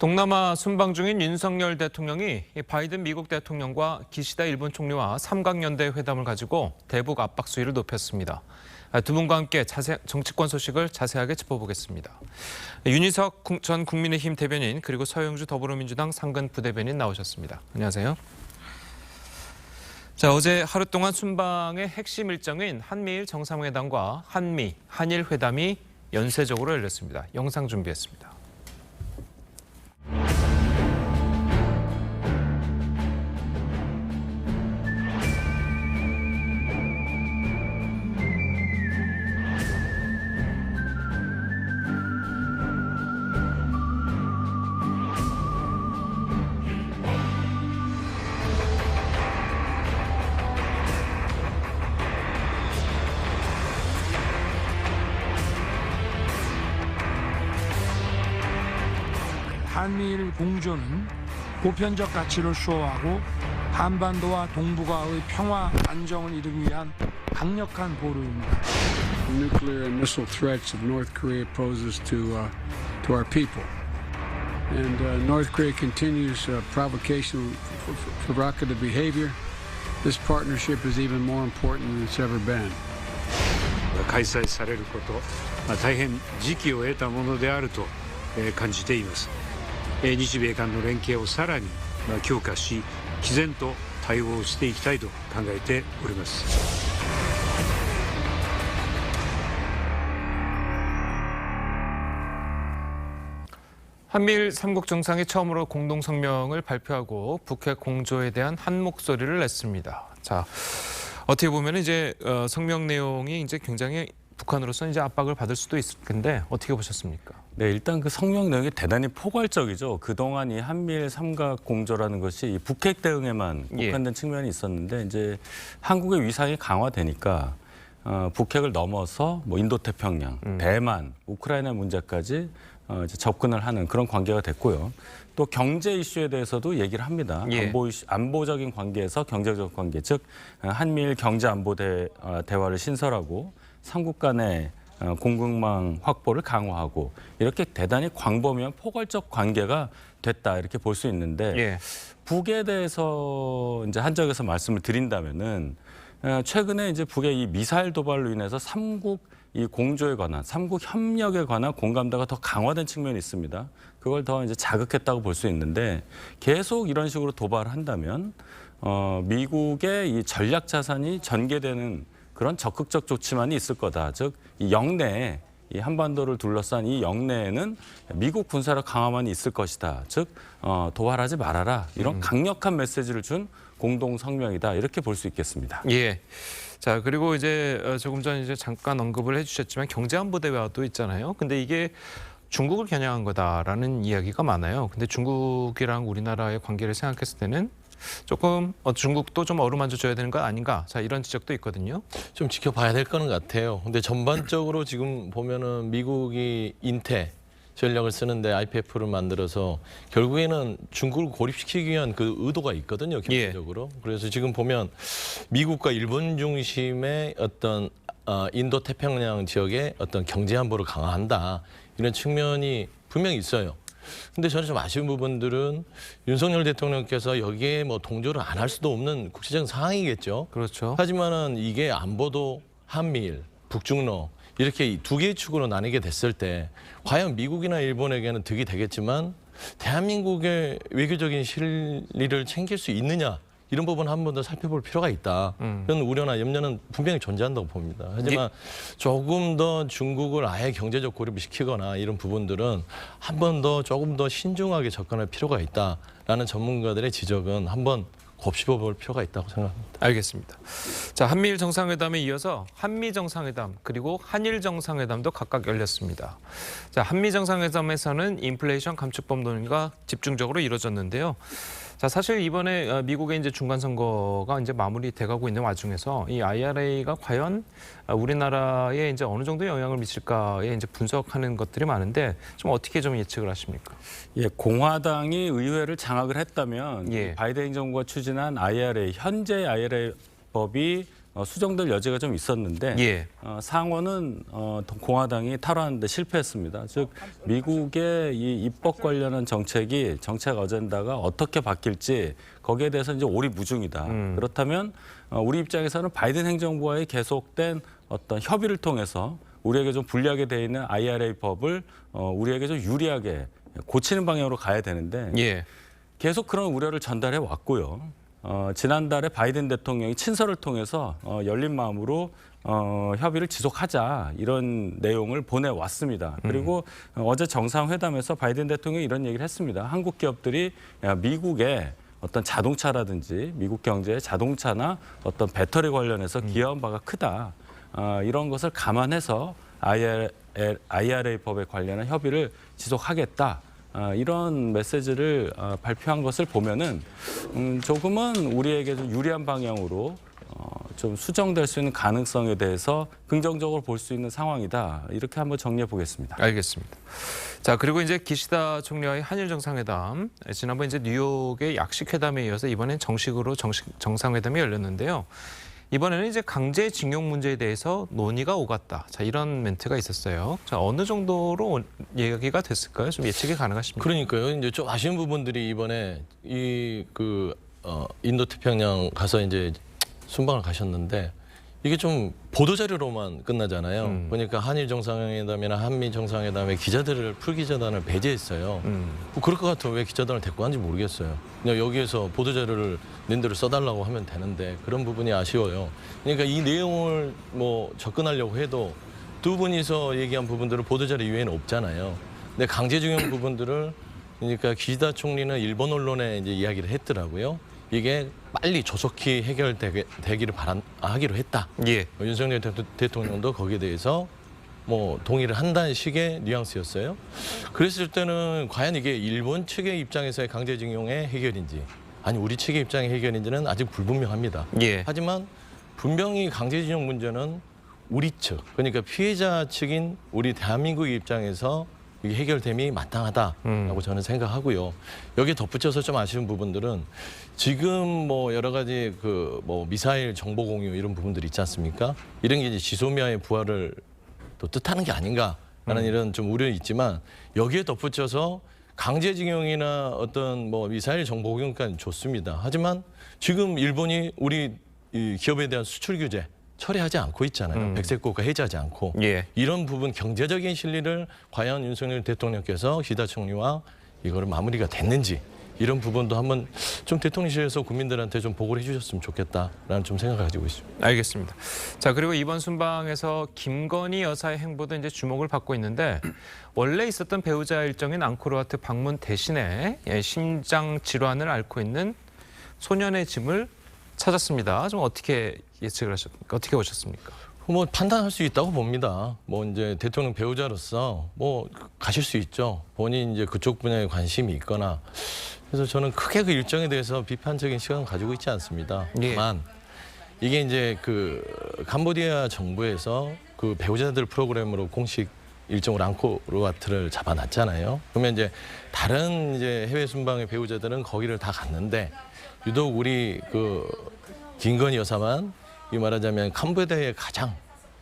동남아 순방 중인 윤석열 대통령이 바이든 미국 대통령과 기시다 일본 총리와 삼각연대 회담을 가지고 대북 압박 수위를 높였습니다. 두 분과 함께 정치권 소식을 자세하게 짚어보겠습니다. 윤희석 전 국민의힘 대변인 그리고 서영주 더불어민주당 상근 부대변인 나오셨습니다. 안녕하세요. 어제 하루 동안 순방의 핵심 일정인 한미일 정상회담과 한미, 한일 회담이 연쇄적으로 열렸습니다. 영상 준비했습니다. 한미일 공조는 보편적 가치를 수호하고 한반도와 동북아의 평화 안정을 이루기 위한 강력한 보루입니다. The nuclear and missile threats of North Korea poses to our people, and North Korea continues provocation, provocative behavior. This partnership is even more important than it's ever been. 開催されること、大変時機を得たものであると感じています。日米間の連携をさらに強化し、毅然と対応していきたいと考えております。 한미일 3국 정상이 처음으로 공동 성명을 발표하고 북핵 공조에 대한 한 목소리를 냈습니다. 어떻게 보면 이제 성명 내용이 이제 굉장히 북한으로서는 이제 압박을 받을 수도 있을 텐데 어떻게 보셨습니까? 네, 일단 그 성명 내용이 대단히 포괄적이죠. 그동안 이 한미일 삼각 공조라는 것이 이 북핵 대응에만 국한된 측면이 있었는데 이제 한국의 위상이 강화되니까 북핵을 넘어서 뭐 인도태평양, 대만, 우크라이나 문제까지 이제 접근을 하는 그런 관계가 됐고요. 또 경제 이슈에 대해서도 얘기를 합니다. 안보적인 관계에서 경제적 관계, 즉 한미일 경제 안보 대화를 신설하고 삼국 간의 공급망 확보를 강화하고 이렇게 대단히 광범위한 포괄적 관계가 됐다 이렇게 볼 수 있는데 북에 대해서 이제 한적에서 말씀을 드린다면은 최근에 이제 북의 이 미사일 도발로 인해서 삼국 이 공조에 관한 삼국 협력에 관한 공감대가 더 강화된 측면이 있습니다. 그걸 더 이제 자극했다고 볼 수 있는데 계속 이런 식으로 도발을 한다면 미국의 이 전략 자산이 전개되는 그런 적극적 조치만이 있을 거다. 즉, 이 영내에 이 한반도를 둘러싼 이 영내에는 미국 군사력 강화만이 있을 것이다. 즉, 도발하지 말아라. 이런 강력한 메시지를 준 공동 성명이다. 이렇게 볼 수 있겠습니다. 예. 그리고 이제 조금 전 이제 잠깐 언급을 해주셨지만 경제안보 대화도 있잖아요. 근데 이게 중국을 겨냥한 거다라는 이야기가 많아요. 근데 중국이랑 우리나라의 관계를 생각했을 때는 조금 중국도 좀 어루만져 줘야 되는 거 아닌가? 이런 지적도 있거든요. 좀 지켜봐야 될 거는 같아요. 근데 전반적으로 지금 보면은 미국이 인태 전략을 쓰는데 IPF를 만들어서 결국에는 중국을 고립시키기 위한 그 의도가 있거든요, 경제적으로. 그래서 지금 보면 미국과 일본 중심의 어떤 인도 태평양 지역의 어떤 경제 안보를 강화한다 이런 측면이 분명히 있어요. 근데 저는 좀 아쉬운 부분들은 윤석열 대통령께서 여기에 뭐 동조를 안 할 수도 없는 국제적인 상황이겠죠. 그렇죠. 하지만은 이게 안보도 한미일, 북중러 이렇게 두 개의 축으로 나뉘게 됐을 때 과연 미국이나 일본에게는 득이 되겠지만 대한민국의 외교적인 실리를 챙길 수 있느냐 이런 부분 한 번 더 살펴볼 필요가 있다. 그런 우려나 염려는 분명히 존재한다고 봅니다. 하지만 조금 더 중국을 아예 경제적 고립을 시키거나 이런 부분들은 한 번 더 조금 더 신중하게 접근할 필요가 있다라는 전문가들의 지적은 한번 곱씹어볼 필요가 있다고 생각합니다. 알겠습니다. 한미일 정상회담에 이어서 한미 정상회담 그리고 한일 정상회담도 각각 열렸습니다. 한미 정상회담에서는 인플레이션 감축법 논의가 집중적으로 이루어졌는데요. 사실 이번에 미국의 이제 중간 선거가 이제 마무리돼가고 있는 와중에서 이 IRA가 과연 우리나라에 이제 어느 정도 영향을 미칠까에 이제 분석하는 것들이 많은데 좀 어떻게 좀 예측을 하십니까? 예, 공화당이 의회를 장악을 했다면 예. 바이든 정부가 추진한 IRA, 현재 IRA 법이 수정될 여지가 좀 있었는데 예. 상원은 공화당이 탈환하는데 실패했습니다. 즉 미국의 이 입법 관련한 정책 어젠다가 어떻게 바뀔지 거기에 대해서 이제 오리무중이다. 그렇다면 우리 입장에서는 바이든 행정부와의 계속된 어떤 협의를 통해서 우리에게 좀 불리하게 돼 있는 IRA 법을 우리에게 좀 유리하게 고치는 방향으로 가야 되는데 예. 계속 그런 우려를 전달해 왔고요. 지난달에 바이든 대통령이 친서를 통해서 열린 마음으로 협의를 지속하자 이런 내용을 보내왔습니다. 그리고 어제 정상회담에서 바이든 대통령이 이런 얘기를 했습니다. 한국 기업들이 미국의 어떤 자동차라든지 미국 경제의 자동차나 어떤 배터리 관련해서 기여한 바가 크다. 이런 것을 감안해서 IRA 법에 관련한 협의를 지속하겠다. 이런 메시지를 발표한 것을 보면은 조금은 우리에게 좀 유리한 방향으로 좀 수정될 수 있는 가능성에 대해서 긍정적으로 볼 수 있는 상황이다. 이렇게 한번 정리해 보겠습니다. 알겠습니다. 자, 그리고 이제 기시다 총리와의 한일 정상회담, 지난번 이제 뉴욕의 약식 회담에 이어서 이번엔 정식으로 정상회담이 열렸는데요. 이번에는 이제 강제징용 문제에 대해서 논의가 오갔다. 자, 이런 멘트가 있었어요. 자, 어느 정도로 얘기가 됐을까요? 좀 예측이 가능하십니까? 그러니까요. 이제 좀 아쉬운 부분들이 이번에 인도 태평양 가서 이제 순방을 가셨는데 이게 좀 보도자료로만 끝나잖아요. 보니까 한일 정상회담이나 한미 정상회담에 기자들을 풀기자단을 배제했어요. 뭐 그럴 것 같으면 왜 기자단을 데리고 간지 모르겠어요. 그냥 여기에서 보도자료를 낸대로 써달라고 하면 되는데 그런 부분이 아쉬워요. 그러니까 이 내용을 뭐 접근하려고 해도 두 분이서 얘기한 부분들은 보도자료 이외에는 없잖아요. 근데 강제징용 부분들을 그러니까 기시다 총리는 일본 언론에 이제 이야기를 했더라고요. 이게 빨리 조속히 해결되기를 하기로 했다. 예. 윤석열 대통령도 거기에 대해서 뭐 동의를 한다는 식의 뉘앙스였어요. 그랬을 때는 과연 이게 일본 측의 입장에서의 강제징용의 해결인지 아니 우리 측의 입장의 해결인지는 아직 불분명합니다. 예. 하지만 분명히 강제징용 문제는 우리 측, 그러니까 피해자 측인 우리 대한민국 입장에서 이게 해결됨이 마땅하다라고 저는 생각하고요. 여기에 덧붙여서 좀 아쉬운 부분들은 지금 뭐 여러 가지 뭐 미사일 정보 공유 이런 부분들이 있지 않습니까? 이런 게 이제 지소미아의 부활을 또 뜻하는 게 아닌가라는 이런 좀 우려는 있지만 여기에 덧붙여서 강제징용이나 어떤 뭐 미사일 정보 공유까지 좋습니다. 하지만 지금 일본이 우리 이 기업에 대한 수출 규제 처리하지 않고 있잖아요. 백색국가 해제하지 않고. 예. 이런 부분 경제적인 실리를 과연 윤석열 대통령께서 기시다 총리와 이거를 마무리가 됐는지 이런 부분도 한번 좀 대통령실에서 국민들한테 좀 보고를 해주셨으면 좋겠다라는 좀 생각을 가지고 있습니다. 알겠습니다. 자, 그리고 이번 순방에서 김건희 여사의 행보도 이제 주목을 받고 있는데 원래 있었던 배우자 일정인 앙코르와트 방문 대신에 심장 질환을 앓고 있는 소년의 짐을 찾았습니다. 좀 어떻게 예측을 하셨습니까? 어떻게 보셨습니까? 뭐 판단할 수 있다고 봅니다. 뭐 이제 대통령 배우자로서 뭐 가실 수 있죠. 본인 이제 그쪽 분야에 관심이 있거나. 그래서 저는 크게 그 일정에 대해서 비판적인 시각을 가지고 있지 않습니다. 예. 다만 이게 이제 캄보디아 정부에서 그 배우자들 프로그램으로 공식 일정으로 앙코르와트를 잡아놨잖아요. 그러면 이제 다른 이제 해외 순방의 배우자들은 거기를 다 갔는데 유독 우리 김건희 여사만 이 말하자면 캄보디아의 가장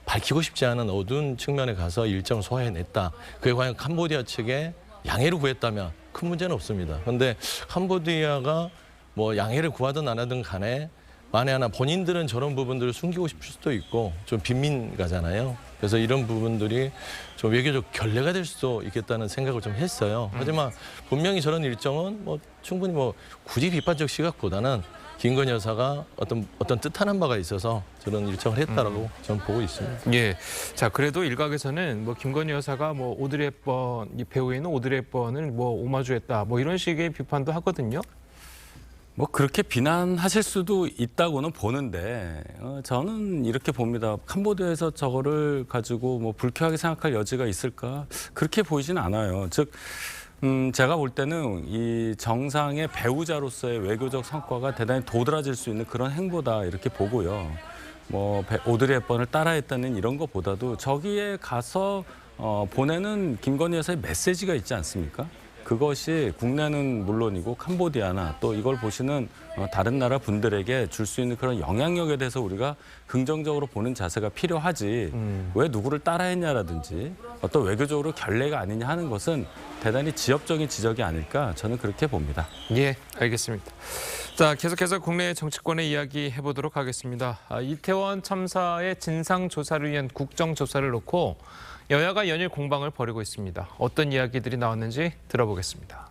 밝히고 싶지 않은 어두운 측면에 가서 일정을 소화해냈다. 그게 과연 캄보디아 측에 양해를 구했다면 큰 문제는 없습니다. 그런데 캄보디아가 뭐 양해를 구하든 안 하든 간에 만에 하나 본인들은 저런 부분들을 숨기고 싶을 수도 있고 좀 빈민가잖아요. 그래서 이런 부분들이 좀 외교적 결례가 될 수도 있겠다는 생각을 좀 했어요. 하지만 분명히 저런 일정은 뭐 충분히 뭐 굳이 비판적 시각보다는 김건희 여사가 어떤 뜻하는 바가 있어서 저런 일정을 했다라고 저는 보고 있습니다. 예. 자, 그래도 일각에서는 뭐 김건희 여사가 뭐 오드리 헵번, 이 배우에는 오드리 헵번을 뭐 오마주했다, 뭐 이런 식의 비판도 하거든요. 뭐 그렇게 비난하실 수도 있다고는 보는데 저는 이렇게 봅니다. 캄보디아에서 저거를 가지고 뭐 불쾌하게 생각할 여지가 있을까? 그렇게 보이지는 않아요. 즉 제가 볼 때는 이 정상의 배우자로서의 외교적 성과가 대단히 도드라질 수 있는 그런 행보다 이렇게 보고요. 뭐 오드리 헵번을 따라했다는 이런 것보다도 저기에 가서 보내는 김건희 여사의 메시지가 있지 않습니까? 그것이 국내는 물론이고 캄보디아나 또 이걸 보시는 다른 나라 분들에게 줄 수 있는 그런 영향력에 대해서 우리가 긍정적으로 보는 자세가 필요하지 왜 누구를 따라했냐라든지 어떤 외교적으로 결례가 아니냐 하는 것은 대단히 지엽적인 지적이 아닐까 저는 그렇게 봅니다. 예, 알겠습니다. 자, 계속해서 국내 정치권의 이야기 해보도록 하겠습니다. 이태원 참사의 진상 조사를 위한 국정조사를 놓고 여야가 연일 공방을 벌이고 있습니다. 어떤 이야기들이 나왔는지 들어보겠습니다.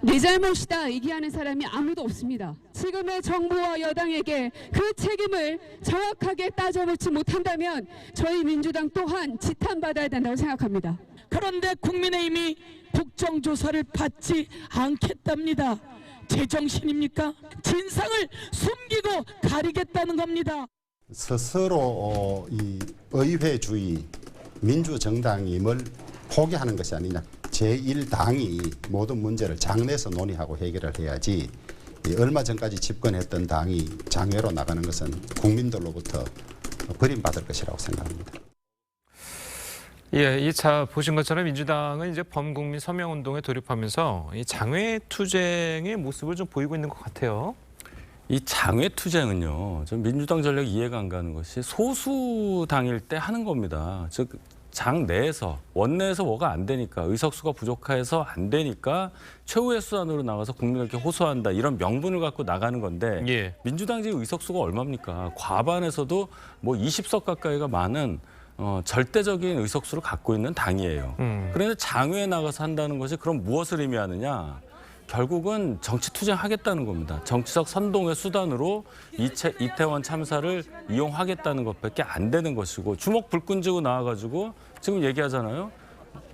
네 잘못이다 얘기하는 사람이 아무도 없습니다. 지금의 정부와 여당에게 그 책임을 정확하게 따져놓지 못한다면 저희 민주당 또한 지탄받아야 된다고 생각합니다. 그런데 국민의힘이 국정조사를 받지 않겠답니다. 제정신입니까? 진상을 숨기고 가리겠다는 겁니다. 스스로 이 의회주의, 민주정당임을 포기하는 것이 아니냐. 제1당이 모든 문제를 장내에서 논의하고 해결을 해야지 얼마 전까지 집권했던 당이 장외로 나가는 것은 국민들로부터 버림받을 것이라고 생각합니다. 예, 보신 것처럼 민주당은 이제 범국민 서명운동에 돌입하면서 이 장외투쟁의 모습을 좀 보이고 있는 것 같아요. 이 장외투쟁은요, 좀 민주당 전략 이해가 안 가는 것이 소수당일 때 하는 겁니다. 즉 장 내에서 원내에서 뭐가 안 되니까 의석수가 부족해서 안 되니까 최후의 수단으로 나가서 국민에게 호소한다 이런 명분을 갖고 나가는 건데 예. 민주당 지금 의석수가 얼마입니까? 과반에서도 뭐 20석 가까이가 많은 절대적인 의석수를 갖고 있는 당이에요. 그런데 장외에 나가서 한다는 것이 그럼 무엇을 의미하느냐? 결국은 정치투쟁하겠다는 겁니다. 정치적 선동의 수단으로 이태원 참사를 이용하겠다는 것밖에 안 되는 것이고 주먹 불끈 쥐고 나와가지고 지금 얘기하잖아요.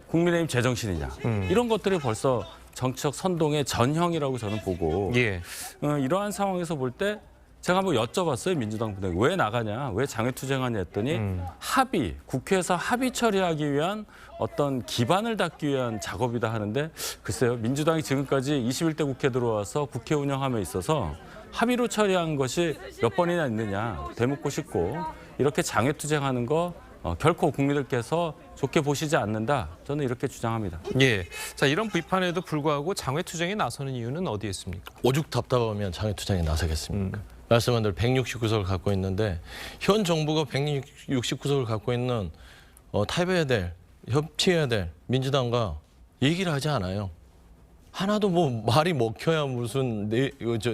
국민의힘 제정신이냐. 이런 것들이 벌써 정치적 선동의 전형이라고 저는 보고 예. 이러한 상황에서 볼 때 제가 한번 여쭤봤어요. 민주당 분에게 왜 나가냐, 왜 장외투쟁하냐 했더니 합의, 국회에서 합의 처리하기 위한 어떤 기반을 닦기 위한 작업이다 하는데 글쎄요. 민주당이 지금까지 21대 국회 들어와서 국회 운영함에 있어서 합의로 처리한 것이 몇 번이나 있느냐 되묻고 싶고 이렇게 장외투쟁하는 거 결코 국민들께서 좋게 보시지 않는다. 저는 이렇게 주장합니다. 예. 자, 이런 비판에도 불구하고 장외투쟁에 나서는 이유는 어디에 있습니까? 오죽 답답하면 장외투쟁에 나서겠습니까? 말씀한 대로 169석을 갖고 있는데 현 정부가 169석을 갖고 있는 타협해야 될, 협치해야 될 민주당과 얘기를 하지 않아요. 하나도 뭐 말이 먹혀야 무슨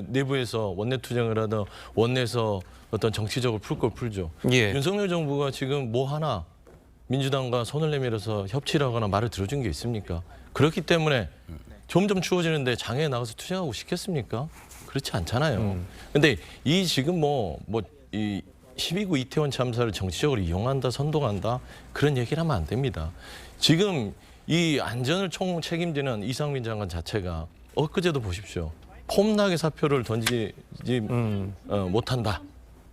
내부에서 원내투쟁을 하든 원내에서 어떤 정치적으로 풀 걸 풀죠. 예. 윤석열 정부가 지금 뭐 하나 민주당과 손을 내밀어서 협치를 하거나 말을 들어준 게 있습니까? 그렇기 때문에 점점 추워지는데 장애에 나가서 투쟁하고 싶겠습니까? 그렇지 않잖아요. 근데 이 지금 이 12구 이태원 참사를 정치적으로 이용한다, 선동한다 그런 얘기를 하면 안 됩니다. 지금 이 안전을 총 책임지는 이상민 장관 자체가 엊그제도 보십시오. 폼나게 사표를 던지지 못한다.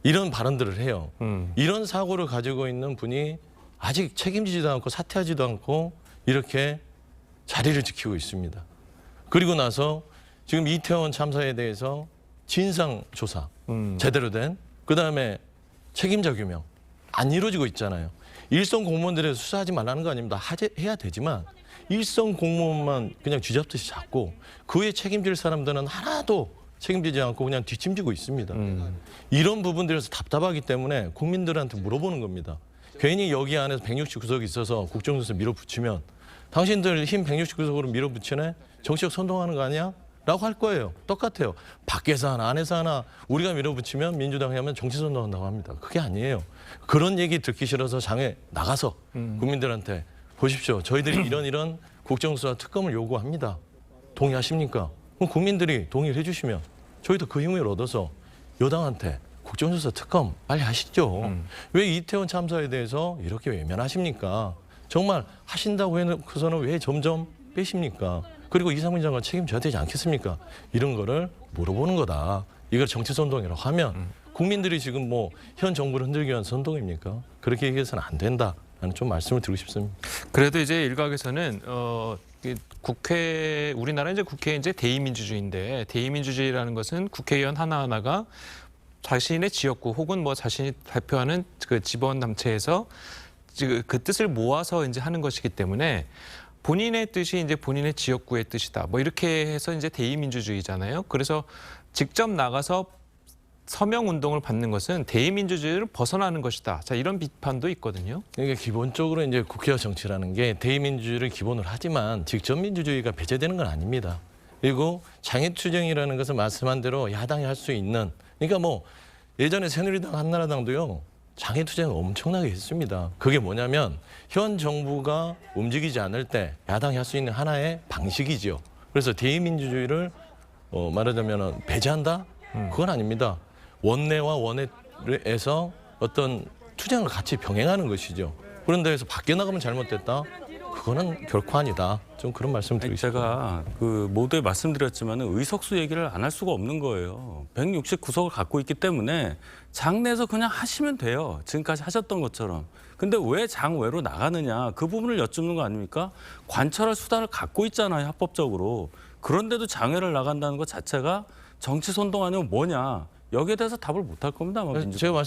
이런 발언들을 해요. 이런 사고를 가지고 있는 분이 아직 책임지지도 않고 사퇴하지도 않고 이렇게 자리를 지키고 있습니다. 그리고 나서 지금 이태원 참사에 대해서 진상조사 제대로 된 그다음에 책임자 규명 안 이루어지고 있잖아요. 일선 공무원들에 수사하지 말라는 거 아닙니다. 해야 되지만 일선 공무원만 그냥 쥐잡듯이 잡고 그 외에 책임질 사람들은 하나도 책임지지 않고 그냥 뒷짐지고 있습니다. 이런 부분들에서 답답하기 때문에 국민들한테 물어보는 겁니다. 괜히 여기 안에서 169석이 있어서 국정조사 밀어붙이면 당신들 힘 169석으로 밀어붙이네? 정치적 선동하는 거 아니야? 라고 할 거예요. 똑같아요. 밖에서 하나 안에서 하나 우리가 밀어붙이면 민주당이 하면 정치 선동한다고 합니다. 그게 아니에요. 그런 얘기 듣기 싫어서 장에 나가서 국민들한테 보십시오. 저희들이 이런 국정수사 특검을 요구합니다. 동의하십니까? 그럼 국민들이 동의를 해주시면 저희도 그 힘을 얻어서 여당한테 국정조사 특검 빨리 하시죠. 왜 이태원 참사에 대해서 이렇게 외면하십니까? 정말 하신다고 해놓고서는 왜 점점 빼십니까? 그리고 이상민 장관 책임져야 되지 않겠습니까? 이런 거를 물어보는 거다. 이걸 정치 선동이라고 하면 국민들이 지금 현 정부를 흔들기 위한 선동입니까? 그렇게 얘기해서는 안 된다. 라는 좀 말씀을 드리고 싶습니다. 그래도 이제 일각에서는 우리나라 이제 국회 이제 대의민주주의인데 대의민주주의라는 것은 국회의원 하나하나가 자신의 지역구 혹은 자신이 대표하는 그 지방단체에서 그 뜻을 모아서 이제 하는 것이기 때문에 본인의 뜻이 이제 본인의 지역구의 뜻이다. 뭐 이렇게 해서 이제 대의민주주의잖아요. 그래서 직접 나가서 서명 운동을 받는 것은 대의민주주의를 벗어나는 것이다. 자, 이런 비판도 있거든요. 그러니까 기본적으로 이제 국회와 정치라는 게 대의민주주의를 기본으로 하지만 직접 민주주의가 배제되는 건 아닙니다. 그리고 장애투쟁이라는 것은 말씀한 대로 야당이 할 수 있는, 그러니까 뭐 예전에 새누리당, 한나라당도요 장애투쟁을 엄청나게 했습니다. 그게 뭐냐면 현 정부가 움직이지 않을 때 야당이 할 수 있는 하나의 방식이죠. 그래서 대의민주주의를 말하자면 배제한다? 그건 아닙니다. 원내와 원외에서 어떤 투쟁을 같이 병행하는 것이죠. 그런 데에서 밖에 나가면 잘못됐다? 그거는 결코 아니다. 좀 그런 말씀 드리고 싶습니다. 제가 그 모두에 말씀드렸지만 의석수 얘기를 안 할 수가 없는 거예요. 169석을 갖고 있기 때문에 장내에서 그냥 하시면 돼요. 지금까지 하셨던 것처럼. 근데 왜 장외로 나가느냐. 그 부분을 여쭙는 거 아닙니까? 관철할 수단을 갖고 있잖아요. 합법적으로. 그런데도 장외를 나간다는 것 자체가 정치 선동 아니면 뭐냐. 여기에 대해서 답을 못 할 겁니다. 제가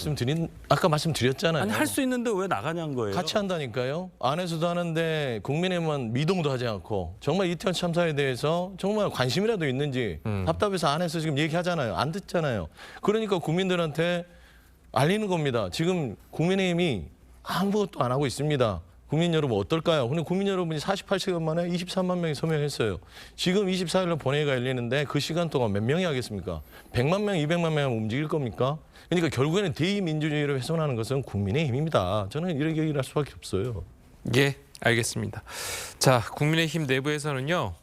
아까 말씀드렸잖아요. 아니 할 수 있는데 왜 나가냐는 거예요. 같이 한다니까요. 안에서도 하는데 국민의힘은 미동도 하지 않고 정말 이태원 참사에 대해서 정말 관심이라도 있는지 답답해서 안에서 지금 얘기하잖아요. 안 듣잖아요. 그러니까 국민들한테 알리는 겁니다. 지금 국민의힘이 아무것도 안 하고 있습니다. 국민 여러분 어떨까요? 근데 국민 여러분이 48시간 만에 23만 명이 서명했어요. 지금 24일로 본회의가 열리는데 그 시간 동안 몇 명이 하겠습니까? 100만 명, 200만 명 움직일 겁니까? 그러니까 결국에는 대의민주주의를 훼손하는 것은 국민의힘입니다. 저는 이렇게 얘기를 할 수밖에 없어요. 예, 알겠습니다. 자, 국민의힘 내부에서는요.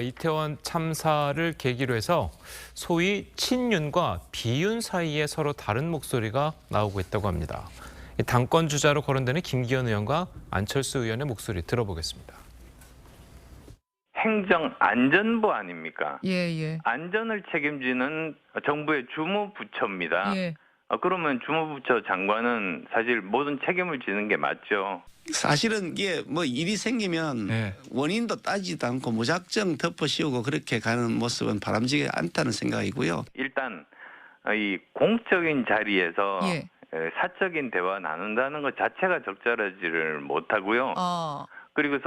이태원 참사를 계기로 해서 소위 친윤과 비윤 사이에 서로 다른 목소리가 나오고 있다고 합니다. 당권 주자로 거론되는 김기현 의원과 안철수 의원의 목소리 들어보겠습니다. 행정안전부 아닙니까? 예. 안전을 책임지는 정부의 주무부처입니다. 예. 그러면 주무부처 장관은 사실 모든 책임을 지는 게 맞죠. 사실은 이게 뭐 일이 생기면 원인도 따지지도 않고 무작정 덮어씌우고 그렇게 가는 모습은 바람직하지 않다는 생각이고요. 일단 이 공적인 자리에서 예. 사적인 대화 나눈다는 것 자체가 적절하지를 못하고요. 그래서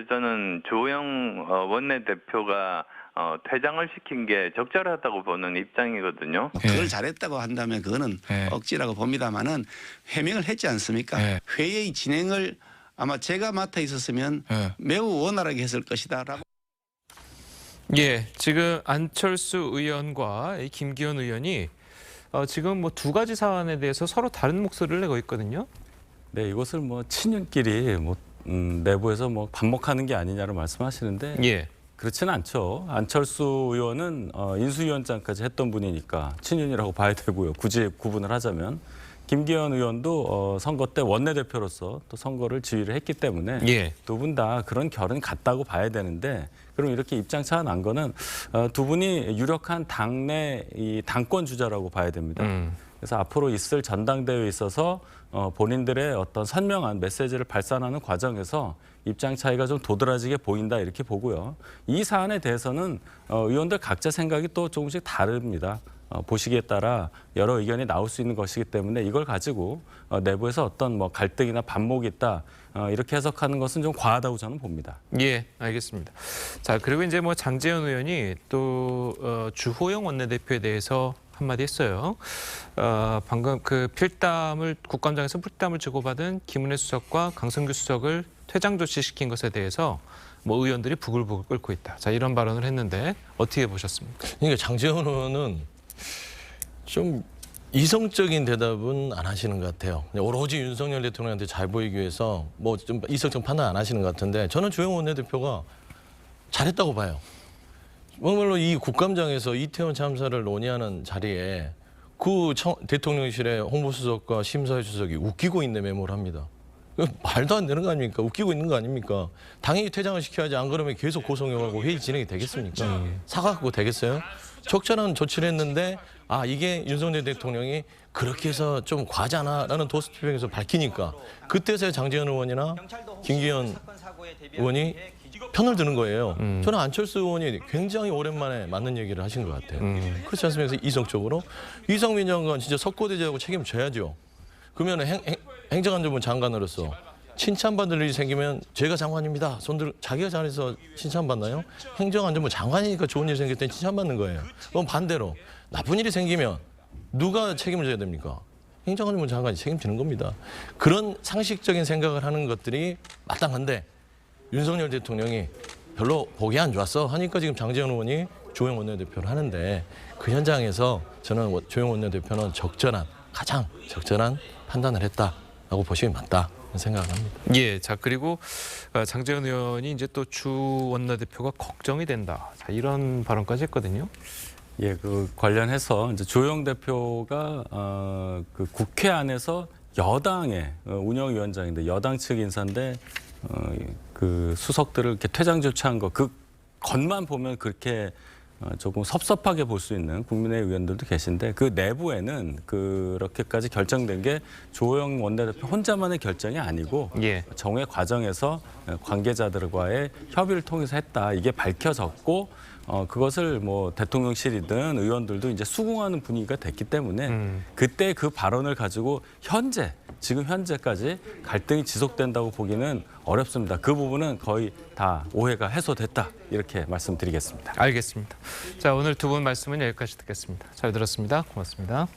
저는 주호영 원내대표가 퇴장을 시킨 게 적절하다고 보는 입장이거든요. 그걸 잘했다고 한다면 그거는 억지라고 봅니다만은 해명을 했지 않습니까? 회의 진행을 아마 제가 맡아 있었으면 매우 원활하게 했을 것이다라고. 예, 지금 안철수 의원과 이 김기현 의원이 지금 뭐 두 가지 사안에 대해서 서로 다른 목소리를 내고 있거든요. 네, 이것을 뭐 친윤끼리 내부에서 뭐 반목하는 게 아니냐로 말씀하시는데 예. 그렇지는 않죠. 안철수 의원은 인수위원장까지 했던 분이니까 친윤이라고 봐야 되고요. 굳이 구분을 하자면 김기현 의원도 선거 때 원내대표로서 또 선거를 지휘를 했기 때문에 두 분 다 그런 결은 같다고 봐야 되는데 그럼 이렇게 입장 차가 난 거는 두 분이 유력한 당내 이 당권 주자라고 봐야 됩니다. 그래서 앞으로 있을 전당대회에 있어서 본인들의 어떤 선명한 메시지를 발산하는 과정에서 입장 차이가 좀 도드라지게 보인다 이렇게 보고요. 이 사안에 대해서는 의원들 각자 생각이 또 조금씩 다릅니다. 보시기에 따라 여러 의견이 나올 수 있는 것이기 때문에 이걸 가지고 내부에서 어떤 뭐 갈등이나 반목이 있다 이렇게 해석하는 것은 좀 과하다고 저는 봅니다. 예, 알겠습니다. 자, 그리고 이제 뭐 장제원 의원이 또 주호영 원내대표에 대해서 한마디 했어요. 방금 그 국감장에서 필담을 주고받은 김은혜 수석과 강성규 수석을 퇴장 조치시킨 것에 대해서 뭐 의원들이 부글부글 끓고 있다. 자, 이런 발언을 했는데 어떻게 보셨습니까? 그러니까 장제원 의원은 좀 이성적인 대답은 안 하시는 것 같아요. 오로지 윤석열 대통령한테 잘 보이기 위해서 뭐 좀 이성적 판단 안 하시는 것 같은데 저는 주호영 원내대표가 잘했다고 봐요. 정말로 이 국감장에서 이태원 참사를 논의하는 자리에 그 대통령실의 홍보수석과 심사위 수석이 웃기고 있는 메모를 합니다. 말도 안 되는 거 아닙니까? 웃기고 있는 거 아닙니까? 당연히 퇴장을 시켜야지 안 그러면 계속 고성용하고 회의 진행이 되겠습니까? 사과 갖고 되겠어요? 적절한 조치를 했는데 이게 윤석열 대통령이 그렇게 해서 좀 과하잖아라는 도스피빙에서 밝히니까 그때서야 장제원 의원이나 김기현 의원이 편을 드는 거예요. 저는 안철수 의원이 굉장히 오랜만에 맞는 얘기를 하신 것 같아요. 그렇지 않습니까? 이성적으로. 이상민 장관 진짜 석고대죄하고 책임져야죠. 그러면 행정안전부 장관으로서 칭찬받을 일이 생기면 제가 장관입니다. 손들 자기가 잘해서 칭찬받나요? 행정안전부 장관이니까 좋은 일이 생길 땐 칭찬받는 거예요. 그럼 반대로 나쁜 일이 생기면 누가 책임을 져야 됩니까? 행정안전부 장관이 책임지는 겁니다. 그런 상식적인 생각을 하는 것들이 마땅한데 윤석열 대통령이 별로 보기 안 좋았어 하니까 지금 장제원 의원이 조영 원내대표를 하는데 그 현장에서 저는 조영 원내대표는 가장 적절한 판단을 했다라고 보시면 맞다 생각을 합니다. 예, 자 그리고 장제원 의원이 이제 또 주 원내대표가 걱정이 된다. 자, 이런 발언까지 했거든요. 예, 그 관련해서 이제 조영 대표가 그 국회 안에서 여당의 운영위원장인데 여당 측 인사인데 그 수석들을 이렇게 퇴장 조치한 거 그 것만 보면 그렇게 조금 섭섭하게 볼 수 있는 국민의 의원들도 계신데 그 내부에는 그렇게까지 결정된 게 조영 원내대표 혼자만의 결정이 아니고 예. 정회 과정에서 관계자들과의 협의를 통해서 했다. 이게 밝혀졌고 그것을 뭐 대통령실이든 의원들도 이제 수긍하는 분위기가 됐기 때문에 그때 그 발언을 가지고 지금 현재까지 갈등이 지속된다고 보기는 어렵습니다. 그 부분은 거의 다 오해가 해소됐다 이렇게 말씀드리겠습니다. 알겠습니다. 자 오늘 두 분 말씀은 여기까지 듣겠습니다. 잘 들었습니다. 고맙습니다.